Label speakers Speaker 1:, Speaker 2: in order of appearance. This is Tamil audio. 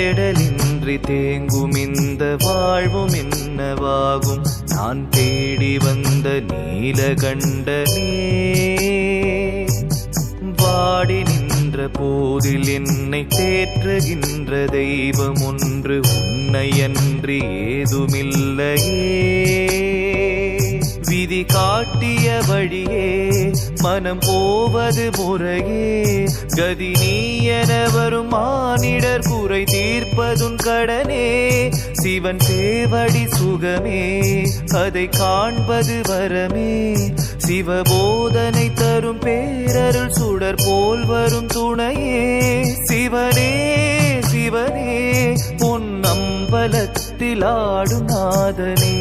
Speaker 1: தேடலின்றி தேங்கும் இந்த வாழ்வும் என்னவாகும் நான் தேடி வந்த நீலகண்டனே வாடி நின்ற போதில் என்னை தேற்றுகின்ற தெய்வம் ஒன்று உன்னையன்றி ஏதுமில்லையே விதி காட்டிய வழியே மனம் போவது முறையே கதி நீ என வரும் மானிடர் குறை தீர்ப்பதும் கடனே சிவன் சேவடி சுகமே அதை காண்பது வரமே சிவபோதனை தரும் பேரருள் சுடர் போல் வரும் துணையே சிவனே சிவனே பொன் அம்பலத்தில் ஆடும் நாதனே